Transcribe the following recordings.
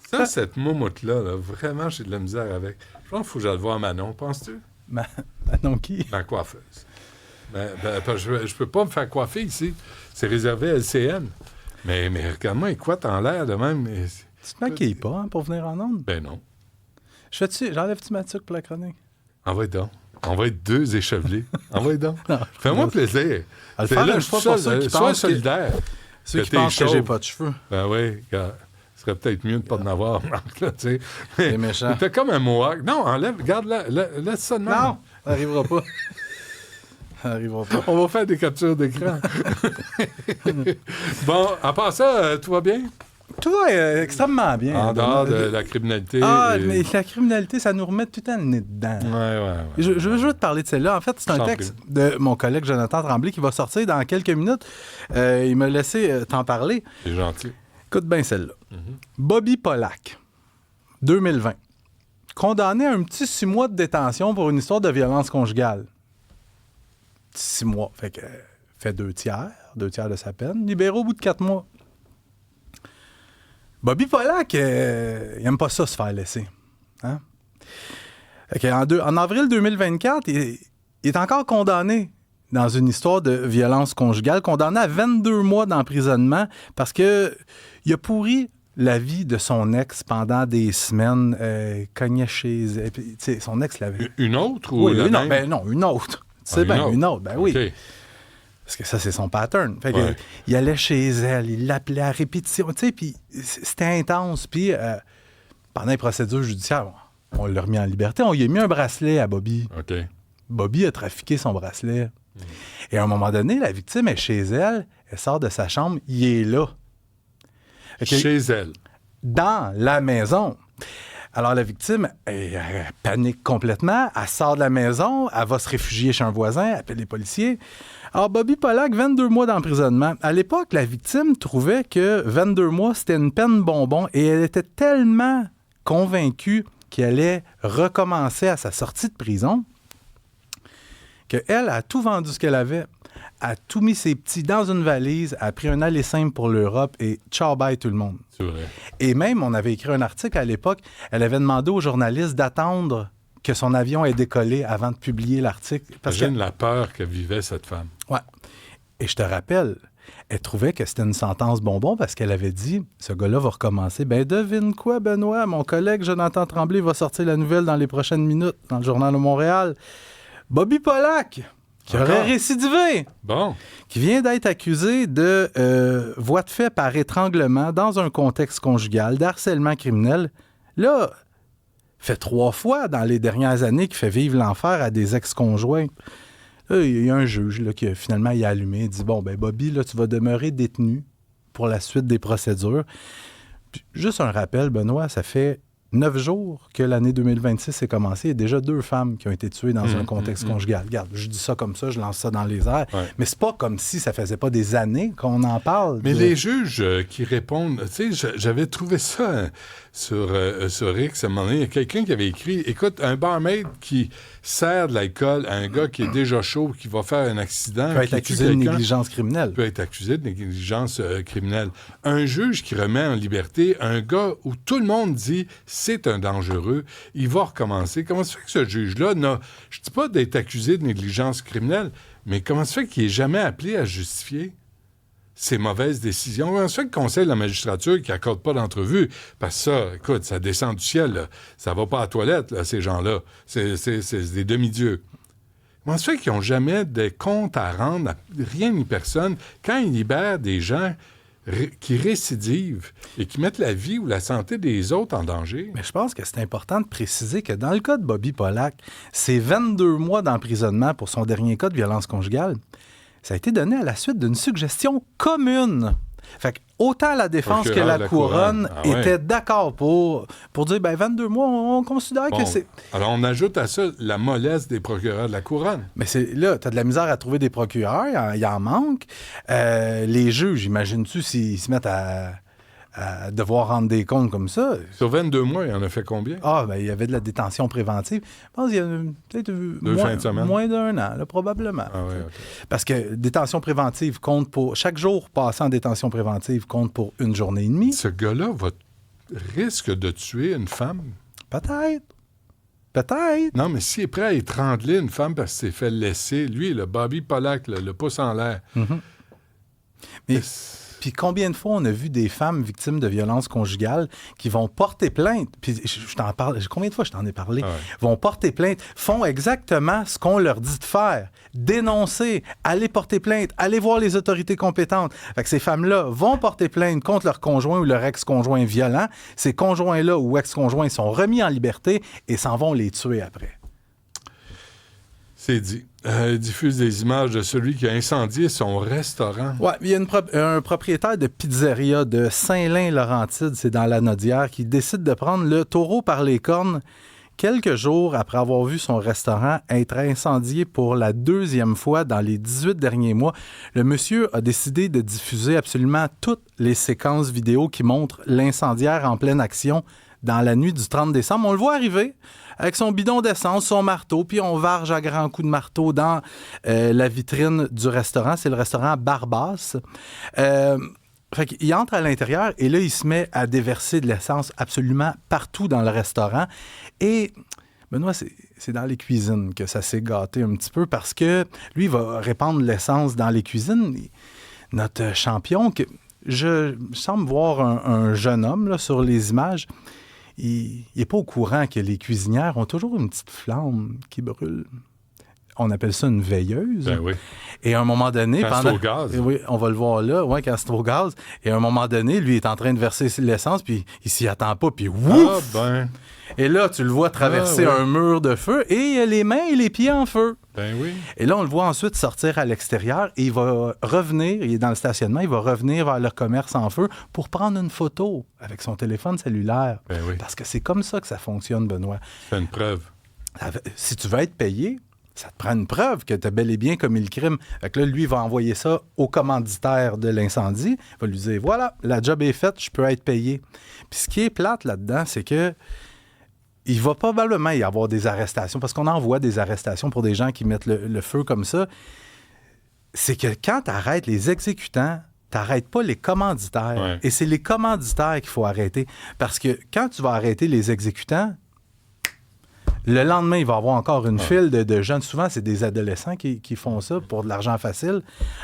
Ça, cette moumoute-là, là, vraiment, j'ai de la misère avec. Je pense qu'il faut que j'aille voir Manon, penses-tu? Manon qui? Ma coiffeuse. Parce que je peux pas me faire coiffer ici. C'est réservé à LCN. Mais regarde-moi, quoi, t'en l'air de même. Mais... Tu te maquilles pas pour venir en onde? Ben non. J'enlève-tu ma tuque pour la chronique? Envoie donc. On va être deux échevelés. Envoie donc. Fais-moi plaisir. C'est là, une fois pour ceux qui sois pensent solidaire. Ceux qui pensent que j'ai pas de cheveux. Ben oui, ce serait peut-être mieux de ne pas en avoir, Marc, là, tu sais. C'est méchant. T'as comme un mohawk. Non, enlève, laisse ça de même. Non, ça n'arrivera pas. Ça n'arrivera pas. On va faire des captures d'écran. Bon, à part ça, tout va bien? Tout va extrêmement bien. En dehors de la criminalité. Mais la criminalité, ça nous remet tout le temps le nez dedans. Ouais. Je veux juste te parler de celle-là. En fait, c'est un texte de mon collègue Jonathan Tremblay qui va sortir dans quelques minutes. Il m'a laissé t'en parler. C'est gentil. Écoute bien celle-là. Bobby Polak, 2020. Condamné à un petit 6 mois de détention pour une histoire de violence conjugale. 6 mois. Fait 2 tiers de sa peine. Libéré au bout de 4 mois. Bobby Polak, il aime pas ça se faire laisser. Hein? En avril 2024, il est encore condamné dans une histoire de violence conjugale, condamné à 22 mois d'emprisonnement parce que il a pourri la vie de son ex pendant des semaines, cognait chez elle. Son ex l'avait... Une autre ou la même? Ben non, une autre. Tu sais bien, une autre, ben oui. Okay. Parce que ça, c'est son pattern. Il allait chez elle, il l'appelait à répétition, tu sais, puis c'était intense. Puis pendant les procédures judiciaires, on l'a remis en liberté. On lui a mis un bracelet à Bobby. OK. Bobby a trafiqué son bracelet. Et à un moment donné, la victime est chez elle, elle sort de sa chambre, il est là. Chez elle. Dans la maison. Alors, la victime, elle panique complètement. Elle sort de la maison, elle va se réfugier chez un voisin, elle appelle les policiers. Alors, Bobby Polak, 22 mois d'emprisonnement. À l'époque, la victime trouvait que 22 mois, c'était une peine bonbon et elle était tellement convaincue qu'elle allait recommencer à sa sortie de prison qu'elle a tout vendu ce qu'elle avait, a tout mis ses petits dans une valise, a pris un aller simple pour l'Europe et ciao bye tout le monde. C'est vrai. Et même, on avait écrit un article à l'époque, elle avait demandé aux journalistes d'attendre que son avion ait décollé avant de publier l'article. Imagine la peur que vivait cette femme. Ouais. Et je te rappelle, elle trouvait que c'était une sentence bonbon parce qu'elle avait dit, ce gars-là va recommencer. Ben devine quoi, Benoît? Mon collègue Jonathan Tremblay va sortir la nouvelle dans les prochaines minutes dans le Journal de Montréal. Bobby Polak, qui aurait récidivé. Bon. Qui vient d'être accusé de voie de fait par étranglement dans un contexte conjugal, d'harcèlement criminel. Là, fait 3 fois dans les dernières années qu'il fait vivre l'enfer à des ex-conjoints. Là, il y a un juge là, qui finalement il a allumé et dit « Bon, ben Bobby, là, tu vas demeurer détenu pour la suite des procédures. » Puis, juste un rappel, Benoît, ça fait 9 jours que l'année 2026 est commencée. Il y a déjà 2 femmes qui ont été tuées dans un contexte conjugal. Regarde, je dis ça comme ça, je lance ça dans les airs. Ouais. Mais c'est pas comme si ça faisait pas des années qu'on en parle. Mais les juges qui répondent... Tu sais, j'avais trouvé ça sur X à un moment donné. Il y a quelqu'un qui avait écrit, écoute, un barmaid qui sert de l'alcool à un gars qui est déjà chaud, qui va faire un accident... Peut être accusé de négligence criminelle. Peut être accusé de négligence criminelle. Un juge qui remet en liberté un gars où tout le monde dit c'est un dangereux, il va recommencer. Comment se fait que ce juge-là n'a... Je dis pas d'être accusé de négligence criminelle, mais comment se fait qu'il n'est jamais appelé à justifier ses mauvaises décisions? Comment se fait que le Conseil de la magistrature qui n'accorde pas d'entrevue? Parce que ça, écoute, ça descend du ciel, là. Ça va pas à la toilette, là, ces gens-là. C'est des demi-dieux. Comment se fait qu'ils n'ont jamais de compte à rendre à rien ni personne quand ils libèrent des gens qui récidivent et qui mettent la vie ou la santé des autres en danger? Mais je pense que c'est important de préciser que dans le cas de Bobby Polak, c'est 22 mois d'emprisonnement pour son dernier cas de violence conjugale. Ça a été donné à la suite d'une suggestion commune. Fait que autant la défense que la couronne étaient d'accord pour dire, ben 22 mois, on considère que c'est... Alors, on ajoute à ça la mollesse des procureurs de la couronne. Mais là, t'as de la misère à trouver des procureurs, il en manque. Les juges, imagines-tu s'ils se mettent à devoir rendre des comptes comme ça? Sur 22 mois, il en a fait combien? Il y avait de la détention préventive. Je pense qu'il y a peut-être fins de semaine. Moins d'1 an, là, probablement. Okay. Parce que détention préventive compte pour... Chaque jour passé en détention préventive compte pour 1 journée et demie. Ce gars-là risque de tuer une femme? Peut-être. Peut-être. Non, mais s'il est prêt à étrangler une femme parce qu'il s'est fait laisser, lui, le Bobby Pollack, le pouce en l'air. Mm-hmm. Mais... Puis combien de fois on a vu des femmes victimes de violences conjugales qui vont porter plainte, puis je t'en parle, combien de fois je t'en ai parlé, vont porter plainte, font exactement ce qu'on leur dit de faire, dénoncer, aller porter plainte, aller voir les autorités compétentes. Fait que ces femmes-là vont porter plainte contre leur conjoint ou leur ex-conjoint violent. Ces conjoints-là ou ex-conjoints sont remis en liberté et s'en vont les tuer après. C'est dit. Il diffuse des images de celui qui a incendié son restaurant. Oui, il y a un propriétaire de pizzeria de Saint-Lin-Laurentide, c'est dans la Nodière, qui décide de prendre le taureau par les cornes quelques jours après avoir vu son restaurant être incendié pour la 2e fois dans les 18 derniers mois. Le monsieur a décidé de diffuser absolument toutes les séquences vidéo qui montrent l'incendiaire en pleine action dans la nuit du 30 décembre. On le voit arriver avec son bidon d'essence, son marteau, puis on varge à grands coups de marteau dans la vitrine du restaurant. C'est le restaurant Barbasse. Fait qu'il entre à l'intérieur et là, il se met à déverser de l'essence absolument partout dans le restaurant. Et Benoît, c'est dans les cuisines que ça s'est gâté un petit peu parce que lui, il va répandre l'essence dans les cuisines. Notre champion, que je semble voir un jeune homme là, sur les images. Il n'est pas au courant que les cuisinières ont toujours une petite flamme qui brûle. On appelle ça une veilleuse. Ben oui. Et à un moment donné... Quand c'est au gaz. Oui, on va le voir là, ouais, quand c'est au gaz. Et à un moment donné, lui est en train de verser l'essence, puis il s'y attend pas, puis ouf! Ah ben... Et là, tu le vois traverser un mur de feu et il a les mains et les pieds en feu. Ben oui. Et là, on le voit ensuite sortir à l'extérieur et il va revenir, il est dans le stationnement, il va revenir vers le commerce en feu pour prendre une photo avec son téléphone cellulaire. Ben oui. Parce que c'est comme ça que ça fonctionne, Benoît. C'est une preuve. Si tu veux être payé, ça te prend une preuve que tu as bel et bien commis le crime. Fait que là, lui, il va envoyer ça au commanditaire de l'incendie. Il va lui dire, voilà, la job est faite, je peux être payé. Puis ce qui est plate là-dedans, c'est que il va probablement y avoir des arrestations, parce qu'on en voit des arrestations pour des gens qui mettent le feu comme ça. C'est que quand tu arrêtes les exécutants, tu n'arrêtes pas les commanditaires. Ouais. Et c'est les commanditaires qu'il faut arrêter. Parce que quand tu vas arrêter les exécutants, le lendemain, il va y avoir encore une file de jeunes. Souvent, c'est des adolescents qui font ça pour de l'argent facile.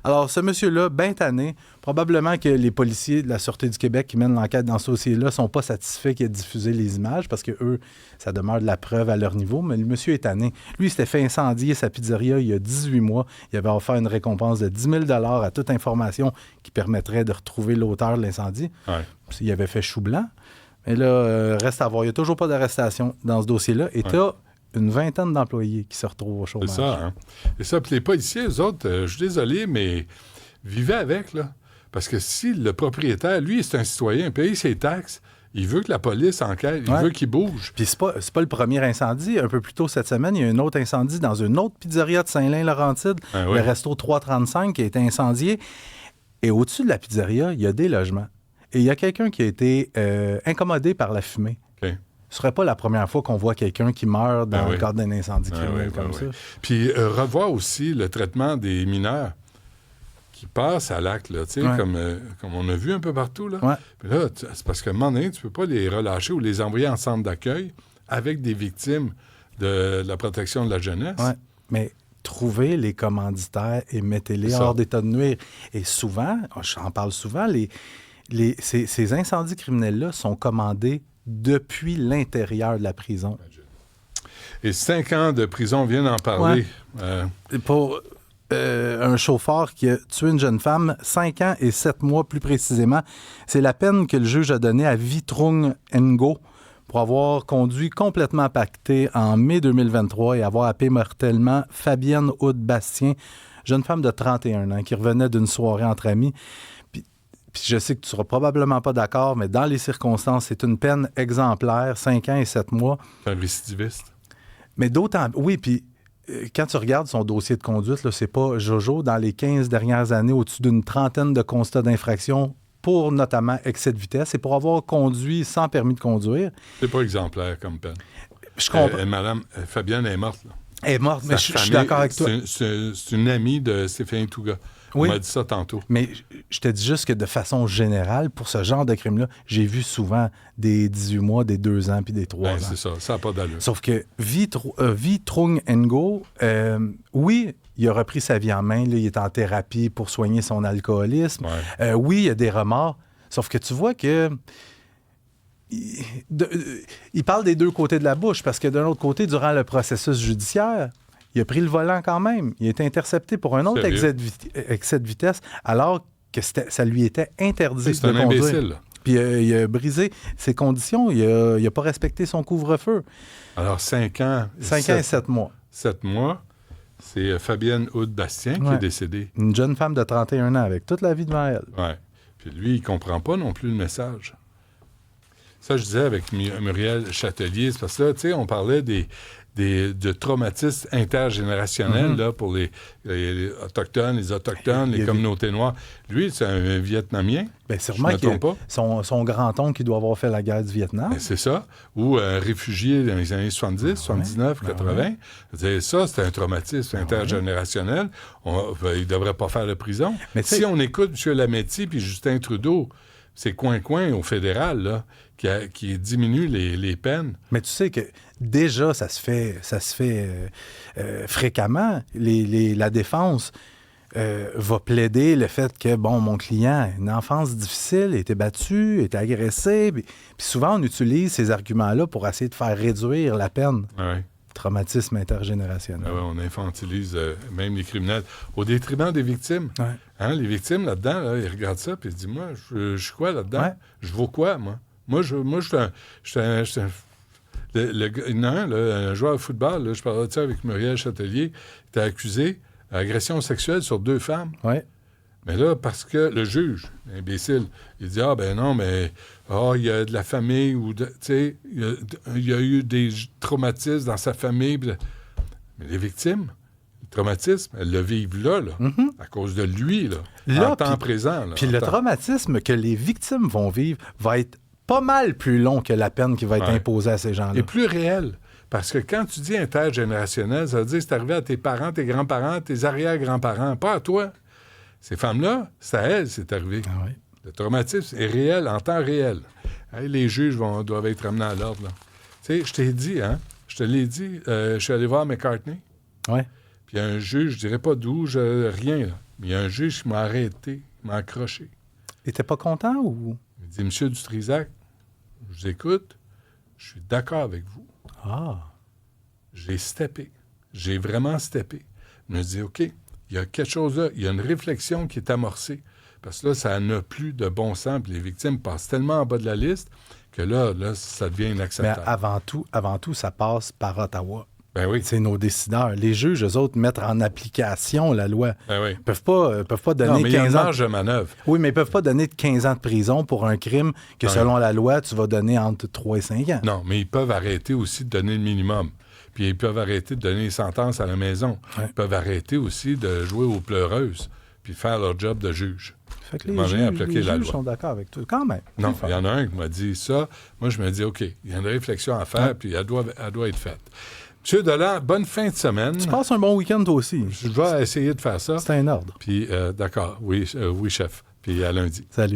Alors, ce monsieur-là, bien tanné, probablement que les policiers de la Sûreté du Québec qui mènent l'enquête dans ce dossier-là ne sont pas satisfaits qu'il ait diffusé les images parce que eux, ça demeure de la preuve à leur niveau. Mais le monsieur est tanné. Lui, il s'était fait incendier sa pizzeria il y a 18 mois. Il avait offert une récompense de 10 000 à toute information qui permettrait de retrouver l'auteur de l'incendie. Ouais. Il avait fait chou blanc. Mais là, reste à voir. Il n'y a toujours pas d'arrestation dans ce dossier-là. Et tu as une vingtaine d'employés qui se retrouvent au chômage. C'est ça, hein? Et ça, puis les policiers, eux autres, je suis désolé, mais vivaient avec, là. Parce que si le propriétaire, lui, c'est un citoyen, paye ses taxes, il veut que la police enquête, il veut qu'il bouge. Puis c'est pas le premier incendie. Un peu plus tôt cette semaine, il y a un autre incendie dans une autre pizzeria de Saint-Lin-Laurentide, le resto 335, qui a été incendié. Et au-dessus de la pizzeria, il y a des logements. Et il y a quelqu'un qui a été incommodé par la fumée. Okay. Ce ne serait pas la première fois qu'on voit quelqu'un qui meurt dans le cadre d'un incendie criminel comme ça. Puis revoir aussi le traitement des mineurs qui passent à l'acte, là, comme on a vu un peu partout. Là. Ouais. Puis là, c'est parce qu'à un moment donné, tu ne peux pas les relâcher ou les envoyer en centre d'accueil avec des victimes de la protection de la jeunesse. Oui, mais trouvez les commanditaires et mettez-les hors d'état de nuire. Et souvent, j'en parle souvent, ces incendies criminels-là sont commandés depuis l'intérieur de la prison. Et 5 ans de prison viennent en parler. Pour un chauffeur qui a tué une jeune femme, 5 ans et 7 mois plus précisément, c'est la peine que le juge a donnée à Vitrung Ngo pour avoir conduit complètement pacté en mai 2023 et avoir happé mortellement Fabienne Houd-Bastien, jeune femme de 31 ans qui revenait d'une soirée entre amis. Puis je sais que tu ne seras probablement pas d'accord, mais dans les circonstances, c'est une peine exemplaire, 5 ans et 7 mois. C'est un récidiviste. Mais d'autant... Oui, puis quand tu regardes son dossier de conduite, là, c'est pas Jojo. Dans les 15 dernières années, au-dessus d'une trentaine de constats d'infraction pour notamment excès de vitesse et pour avoir conduit sans permis de conduire. C'est pas exemplaire comme peine. Je comprends. Madame Fabienne est morte. Là. Elle est morte, mais je suis d'accord avec toi. C'est une amie de Stéphanie Touga. Oui. On m'a dit ça tantôt. Mais je te dis juste que de façon générale, pour ce genre de crime-là, j'ai vu souvent des 18 mois, des 2 ans puis des 3 ans. Ben, c'est ça n'a pas d'allure. Sauf que Vi Trung Ngo, oui, il a repris sa vie en main. Là, il est en thérapie pour soigner son alcoolisme. Ouais. Oui, il y a des remords. Sauf que tu vois que... Il parle des deux côtés de la bouche parce que d'un autre côté, durant le processus judiciaire, il a pris le volant quand même. Il a été intercepté pour un autre excès de vitesse alors que ça lui était interdit C'est de un conduire. imbécile. Là. Puis il a brisé ses conditions. Il n'a pas respecté son couvre-feu. Alors, 5 ans. 5 ans et 7 mois. 7 mois. C'est Fabienne Houde-Bastien qui est décédée. Une jeune femme de 31 ans avec toute la vie devant elle. Oui. Puis lui, il ne comprend pas non plus le message. Ça, je disais avec Muriel Châtelier, c'est parce que là, tu sais, on parlait de traumatismes intergénérationnels là, pour les Autochtones, les Autochtones, les communautés noires. Lui, c'est un Vietnamien. Bien, sûrement que son grand-oncle qui doit avoir fait la guerre du Vietnam. Ben, c'est ça. Ou un réfugié dans les années 70, 79, 80. Ça, c'est un traumatisme intergénérationnel. Il ne devrait pas faire de prison. Mais si on écoute M. Lametti puis Justin Trudeau, c'est coin-coin au fédéral, là, qui diminue les peines. Mais tu sais que déjà, ça se fait fréquemment. La défense va plaider le fait que, bon, mon client a une enfance difficile, a été battu, a été agressé. Puis souvent, on utilise ces arguments-là pour essayer de faire réduire la peine. Ouais. Traumatisme intergénérationnel. Ouais, on infantilise même les criminels au détriment des victimes. Ouais. Hein, les victimes, là-dedans, là, ils regardent ça et ils se disent, moi, je suis quoi là-dedans? Ouais. Je vaux quoi, moi? Moi, je suis un... Il y en a un joueur de football, là, je parlais de ça avec Muriel Châtelier, qui était accusé d'agression sexuelle sur 2 femmes. Ouais. Mais là, parce que le juge, imbécile, il dit, non, mais il y a de la famille, ou tu sais, il y a eu des traumatismes dans sa famille. Mais les victimes, le traumatisme, elles le vivent là, à cause de lui, là en temps présent. Puis le traumatisme que les victimes vont vivre va être pas mal plus long que la peine qui va être imposée à ces gens-là. Et plus réel. Parce que quand tu dis intergénérationnel, ça veut dire que c'est arrivé à tes parents, tes grands-parents, tes arrière-grands-parents, pas à toi. Ces femmes-là, c'est à elles c'est arrivé. Ah oui. Le traumatisme est réel, en temps réel. Hey, les juges doivent être ramenés à l'ordre. Tu sais, je t'ai dit, je te l'ai dit, je suis allé voir McCartney. Oui. Puis il y a un juge, je dirais pas d'où, rien, là. Mais il y a un juge qui m'a arrêté, qui m'a accroché. Il était pas content ou? Il dit, Monsieur Dutrisac, je vous écoute, je suis d'accord avec vous. Ah. J'ai steppé. J'ai vraiment steppé. Je me dis, OK, il y a quelque chose là, il y a une réflexion qui est amorcée. Parce que là, ça n'a plus de bon sens. Puis les victimes passent tellement en bas de la liste que là ça devient inacceptable. Mais avant tout, ça passe par Ottawa. Ben oui. C'est nos décideurs. Les juges, eux autres, mettent en application la loi. Ben oui. Ils peuvent pas donner 15 ans. Il y a une marge de manœuvre. Oui, mais ils peuvent pas donner 15 ans de prison pour un crime que, selon la loi, tu vas donner entre 3 et 5 ans. Non, mais ils peuvent arrêter aussi de donner le minimum. Puis ils peuvent arrêter de donner les sentences à la maison. Ouais. Ils peuvent arrêter aussi de jouer aux pleureuses puis faire leur job de juge. Fait que les juges sont d'accord avec toi, quand même. Non, il y en a un qui m'a dit ça. Moi, je me dis, OK, il y a une réflexion à faire, puis elle doit être faite. Monsieur Delan, bonne fin de semaine. Tu passes un bon week-end, toi aussi. Je vais essayer de faire ça. C'est un ordre. Puis, d'accord, oui, chef. Puis à lundi. Salut.